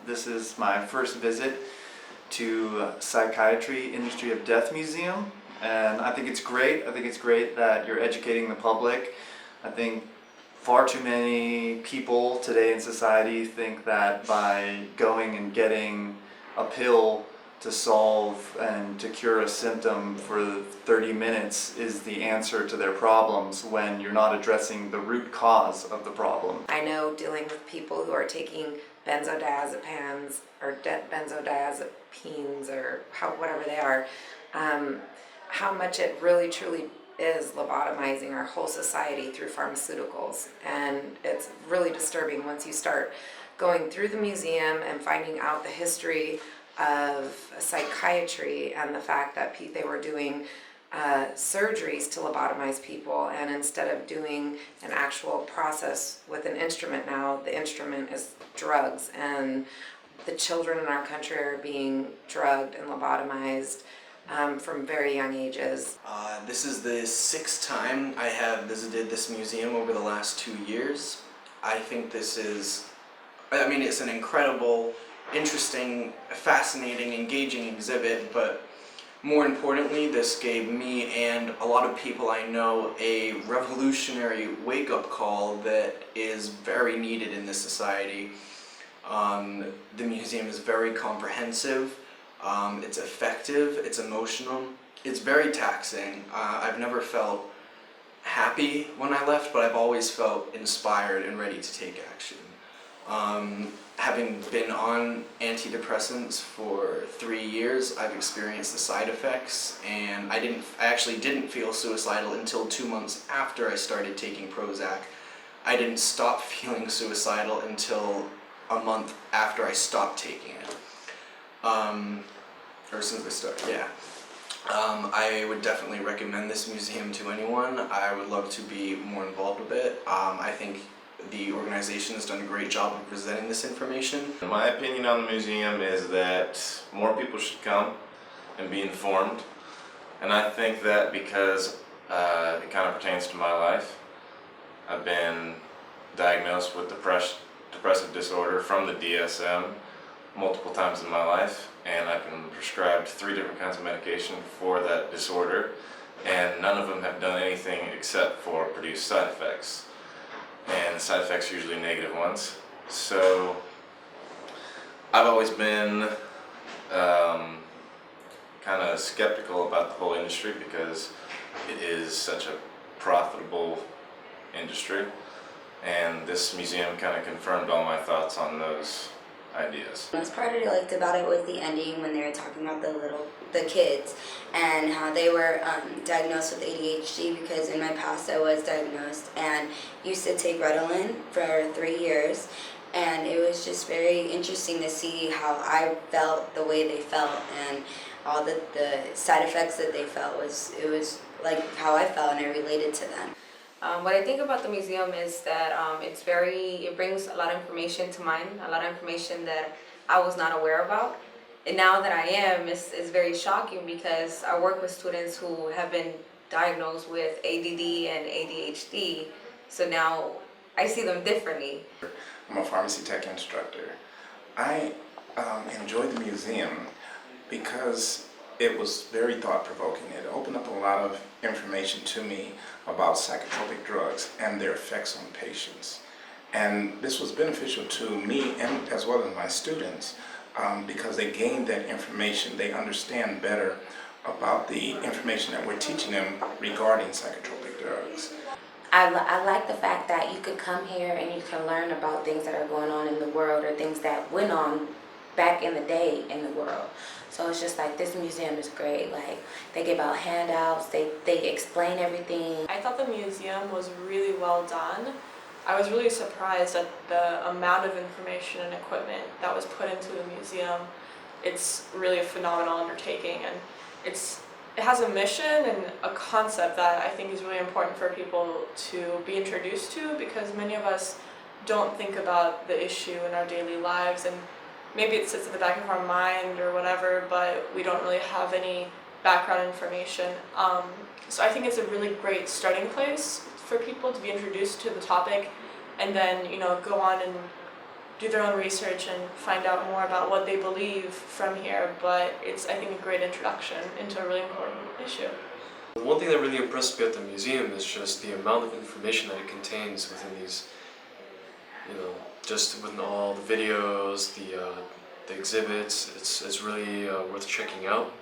This is my first visit to Psychiatry Industry of Death Museum, and I think it's great. I think it's great that you're educating the public. I think far too many people today in society think that by going and getting a pill to solve and to cure a symptom for 30 minutes is the answer to their problems when you're not addressing the root cause of the problem. I know dealing with people who are taking benzodiazepines or benzodiazepines or whatever they are, how much it really truly is lobotomizing our whole society through pharmaceuticals. And it's really disturbing once you start going through the museum and finding out the history of psychiatry and the fact that they were doing surgeries to lobotomize people, and instead of doing an actual process with an instrument now, the instrument is drugs, and the children in our country are being drugged and lobotomized from very young ages. This is the 6th time I have visited this museum over the last 2 years. I think this is, it's an incredible, interesting, fascinating, engaging exhibit, but more importantly, this gave me and a lot of people I know a revolutionary wake-up call that is very needed in this society. The museum is very comprehensive, it's effective, it's emotional, it's very taxing. I've never felt happy when I left, but I've always felt inspired and ready to take action. Having been on antidepressants for 3 years, I've experienced the side effects, and I actually didn't feel suicidal until 2 months after I started taking Prozac. I didn't stop feeling suicidal until a month after I stopped taking it. Or since I started, yeah. I would definitely recommend this museum to anyone. I would love to be more involved with it. I think the organization has done a great job of presenting this information. My opinion on the museum is that more people should come and be informed. And I think that because it kind of pertains to my life. I've been diagnosed with depressive disorder from the DSM multiple times in my life, and I've been prescribed 3 different kinds of medication for that disorder, and none of them have done anything except for produce side effects. And the side effects are usually negative ones. So I've always been kind of skeptical about the whole industry because it is such a profitable industry, and this museum kind of confirmed all my thoughts on those ideas. The most part I liked about it was the ending when they were talking about the kids and how they were diagnosed with ADHD, because in my past I was diagnosed and used to take Ritalin for 3 years, and it was just very interesting to see how I felt the way they felt, and all the side effects that they felt it was like how I felt, and I related to them. What I think about the museum is that it brings a lot of information to mind, a lot of information that I was not aware about. And now that I am, it's very shocking because I work with students who have been diagnosed with ADD and ADHD, so now I see them differently. I'm a pharmacy tech instructor. I enjoyed the museum because it was very thought-provoking. It opened up a lot of information to me about psychotropic drugs and their effects on patients. And this was beneficial to me and as well as my students because they gained that information. They understand better about the information that we're teaching them regarding psychotropic drugs. I like the fact that you could come here and you can learn about things that are going on in the world or things that went on back in the day in the world. So it's just like, this museum is great. Like, they give out handouts, they explain everything. I thought the museum was really well done. I was really surprised at the amount of information and equipment that was put into the museum. It's really a phenomenal undertaking, and it has a mission and a concept that I think is really important for people to be introduced to, because many of us don't think about the issue in our daily lives, and maybe it sits at the back of our mind or whatever, but we don't really have any background information. So I think it's a really great starting place for people to be introduced to the topic, and then go on and do their own research and find out more about what they believe from here, but it's, I think, a great introduction into a really important issue. One thing that really impressed me at the museum is just the amount of information that it contains within these, just within all the videos, the exhibits. It's really worth checking out.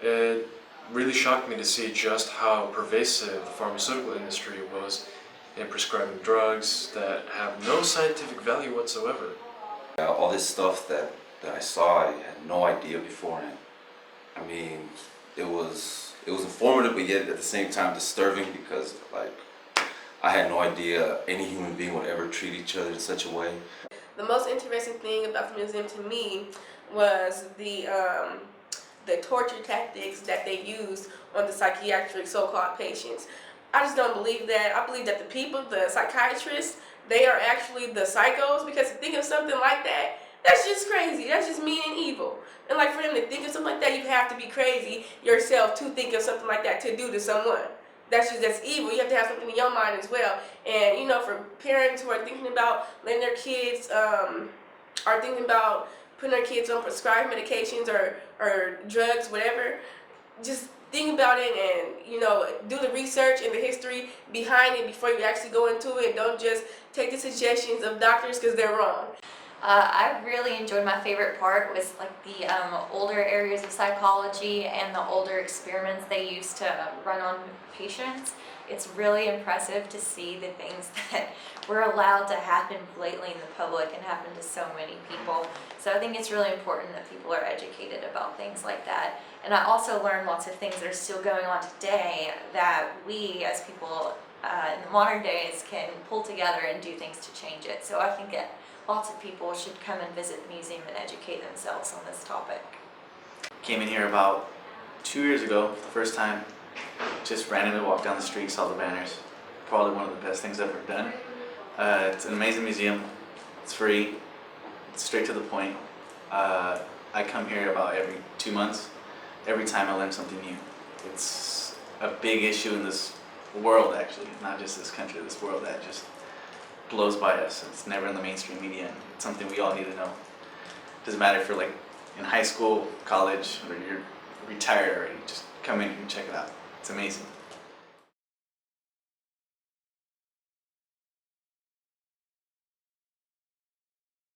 It really shocked me to see just how pervasive the pharmaceutical industry was in prescribing drugs that have no scientific value whatsoever. All this stuff that I saw, I had no idea beforehand. I mean, it was informative, but yet at the same time disturbing, because I had no idea any human being would ever treat each other in such a way. The most interesting thing about the museum to me was the torture tactics that they used on the psychiatric so-called patients. I just don't believe that. I believe that the people, the psychiatrists, they are actually the psychos, because to think of something like that, that's just crazy. That's just mean and evil. And like for them to think of something like that, you have to be crazy yourself to think of something like that to do to someone. That's evil. You have to have something in your mind as well. And for parents who are thinking about letting their kids, are thinking about putting their kids on prescribed medications or drugs, whatever, just think about it and, do the research and the history behind it before you actually go into it. Don't just take the suggestions of doctors because they're wrong. I really enjoyed, my favorite part was the older areas of psychology and the older experiments they used to run on patients. It's really impressive to see the things that were allowed to happen blatantly in the public and happen to so many people. So I think it's really important that people are educated about things like that. And I also learned lots of things that are still going on today that we as people in the modern days can pull together and do things to change it. So I think that lots of people should come and visit the museum and educate themselves on this topic. Came in here about 2 years ago for the first time. Just randomly walked down the street, saw the banners. Probably one of the best things I've ever done. It's an amazing museum. It's free. It's straight to the point. I come here about every 2 months. Every time I learn something new. It's a big issue in this world, actually, not just this country, this world that just blows by us. It's never in the mainstream media, and it's something we all need to know. Doesn't matter if you're in high school, college, or you're retired already. Just come in here and check it out. It's amazing.